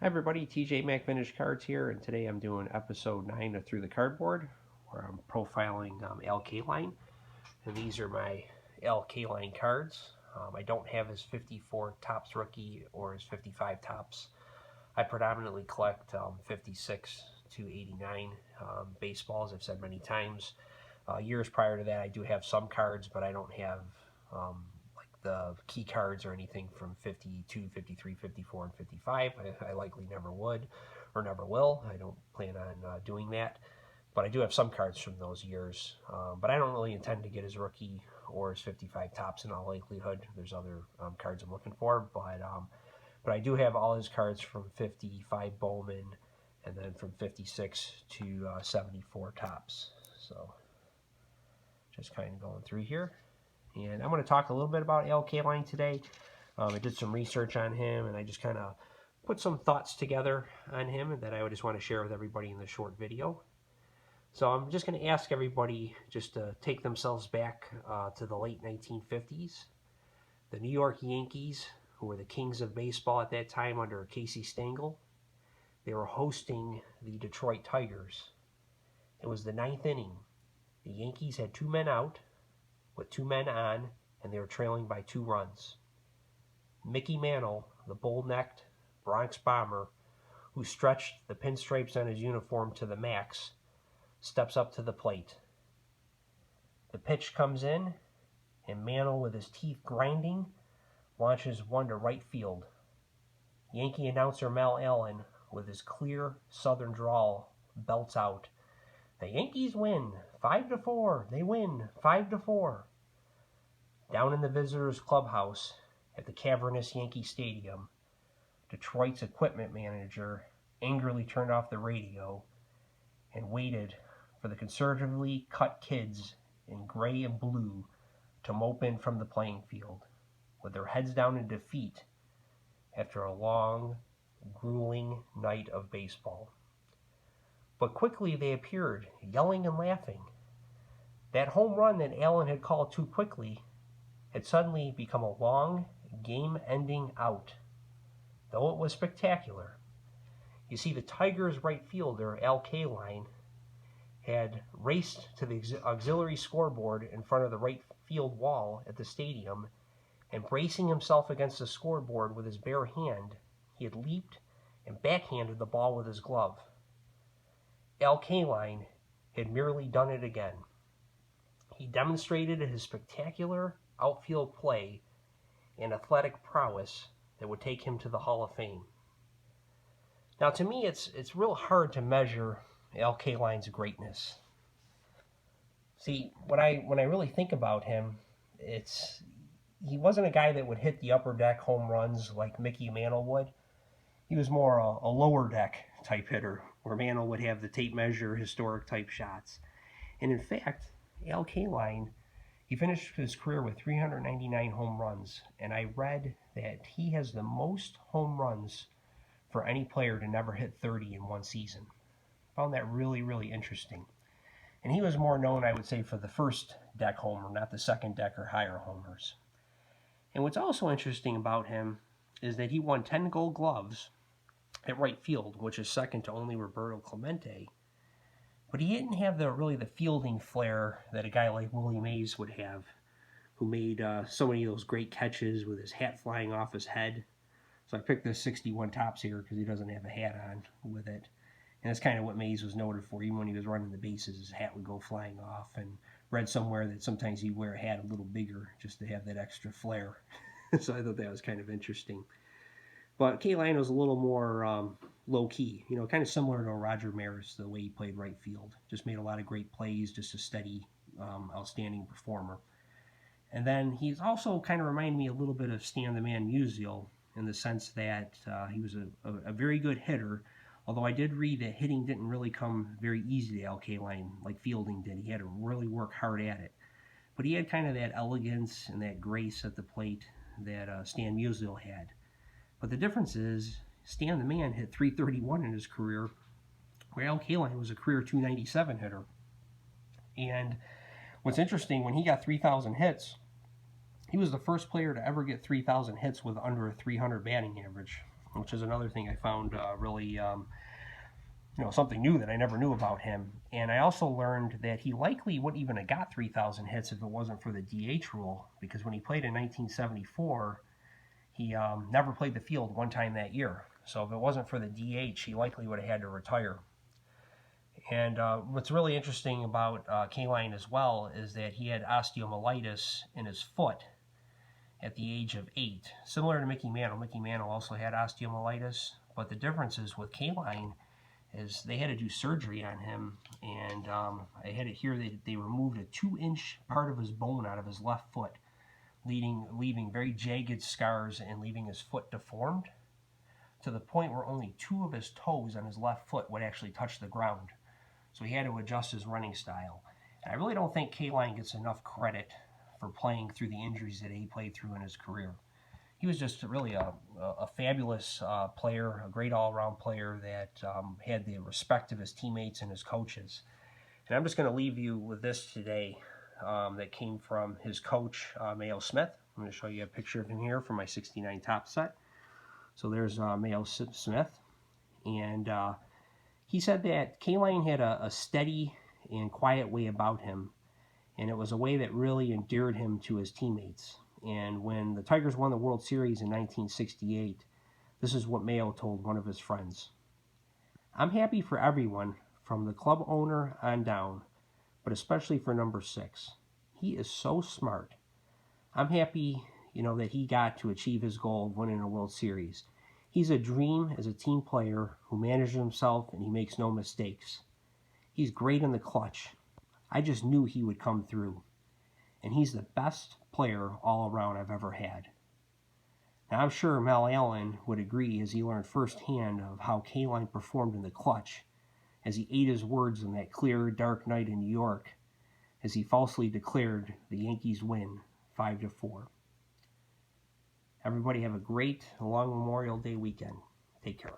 Hi everybody, TJ Mac Vintage Cards here, and today I'm doing episode 9 of Through the Cardboard, where I'm profiling Kaline, and these are my Kaline cards. I don't have his 54 Topps rookie or his 55 Topps. I predominantly collect 56 to 89 baseballs, I've said many times. Years prior to that, I do have some cards, but I don't have like the key cards or anything from 52, 53, 54, and 55. I likely never would or never will. I don't plan on doing that. But I do have some cards from those years. But I don't really intend to get his rookie or his 55 Topps in all likelihood. There's other cards I'm looking for. But I do have all his cards from 55 Bowman and then from 56 to 74 Topps. So just kind of going through here. And I'm going to talk a little bit about Kaline today. I did some research on him, and I just kind of put some thoughts together on him that I would just want to share with everybody in this short video. So I'm just going to ask everybody just to take themselves back to the late 1950s. The New York Yankees, who were the kings of baseball at that time under Casey Stengel, they were hosting the Detroit Tigers. It was the ninth inning. The Yankees had 2 men out with 2 men on, and they were trailing by 2 runs. Mickey Mantle, the bull-necked Bronx Bomber, who stretched the pinstripes on his uniform to the max, steps up to the plate. The pitch comes in, and Mantle, with his teeth grinding, launches one to right field. Yankee announcer Mel Allen, with his clear southern drawl, belts out, "The Yankees win, 5-4. They win, 5-4. Down in the visitors' clubhouse at the cavernous Yankee Stadium, Detroit's equipment manager angrily turned off the radio and waited for the conservatively cut kids in gray and blue to mope in from the playing field, with their heads down in defeat after a long, grueling night of baseball. But quickly they appeared, yelling and laughing. That home run that Allen had called too quickly had suddenly become a long, game-ending out, though it was spectacular. You see, the Tigers' right fielder, Kaline, had raced to the auxiliary scoreboard in front of the right field wall at the stadium, and bracing himself against the scoreboard with his bare hand, he had leaped and backhanded the ball with his glove. Kaline had merely done it again. He demonstrated his spectacular outfield play and athletic prowess that would take him to the Hall of Fame. Now, to me, it's real hard to measure Kaline's greatness. See, when I really think about him, he wasn't a guy that would hit the upper deck home runs like Mickey Mantle would. He was more a lower deck type hitter, where Mantle would have the tape measure, historic type shots. And in fact, Kaline, he finished his career with 399 home runs, and I read that he has the most home runs for any player to never hit 30 in one season. Found that really, really interesting. And he was more known, I would say, for the first deck homer, not the second deck or higher homers. And what's also interesting about him is that he won 10 Gold Gloves at right field, which is second to only Roberto Clemente. But he didn't have the fielding flair that a guy like Willie Mays would have, who made so many of those great catches with his hat flying off his head. So I picked this 61 Topps here because he doesn't have a hat on with it. And that's kind of what Mays was noted for. Even when he was running the bases, his hat would go flying off. And read somewhere that sometimes he'd wear a hat a little bigger just to have that extra flair. So I thought that was kind of interesting. But Kaline was a little more low-key, kind of similar to Roger Maris, the way he played right field. Just made a lot of great plays, just a steady, outstanding performer. And then he's also kind of reminded me a little bit of Stan the Man Musial in the sense that he was a very good hitter, although I did read that hitting didn't really come very easy to Kaline like fielding did. He had to really work hard at it. But he had kind of that elegance and that grace at the plate that Stan Musial had. But the difference is, Stan the Man hit 331 in his career, where Kaline was a career 297 hitter. And what's interesting, when he got 3,000 hits, he was the first player to ever get 3,000 hits with under a 300 batting average. which is another thing I found really something new that I never knew about him. And I also learned that he likely wouldn't even have got 3,000 hits if it wasn't for the DH rule, because when he played in 1974, he never played the field one time that year. So if it wasn't for the DH, he likely would have had to retire. And what's really interesting about Kaline as well is that he had osteomyelitis in his foot at the age of 8, similar to Mickey Mantle. Mickey Mantle also had osteomyelitis, but the difference is with Kaline is they had to do surgery on him, and I had it here. They removed a 2-inch part of his bone out of his left foot, leaving very jagged scars and leaving his foot deformed to the point where only 2 of his toes on his left foot would actually touch the ground. So he had to adjust his running style. And I really don't think Kaline gets enough credit for playing through the injuries that he played through in his career. He was just really a fabulous player, a great all-around player that had the respect of his teammates and his coaches. And I'm just going to leave you with this today that came from his coach, Mayo Smith. I'm going to show you a picture of him here from my 69 top set. So there's Mayo Smith. And he said that Kaline had a steady and quiet way about him, and it was a way that really endeared him to his teammates. And when the Tigers won the World Series in 1968, this is what Mayo told one of his friends. "I'm happy for everyone, from the club owner on down, but especially for number 6. He is so smart. I'm happy, that he got to achieve his goal of winning a World Series. He's a dream as a team player who manages himself, and he makes no mistakes. He's great in the clutch. I just knew he would come through. And he's the best player all around I've ever had." Now, I'm sure Mel Allen would agree, as he learned firsthand of how Kaline performed in the clutch, as he ate his words on that clear, dark night in New York, as he falsely declared the Yankees win 5-4. Everybody have a great long Memorial Day weekend. Take care.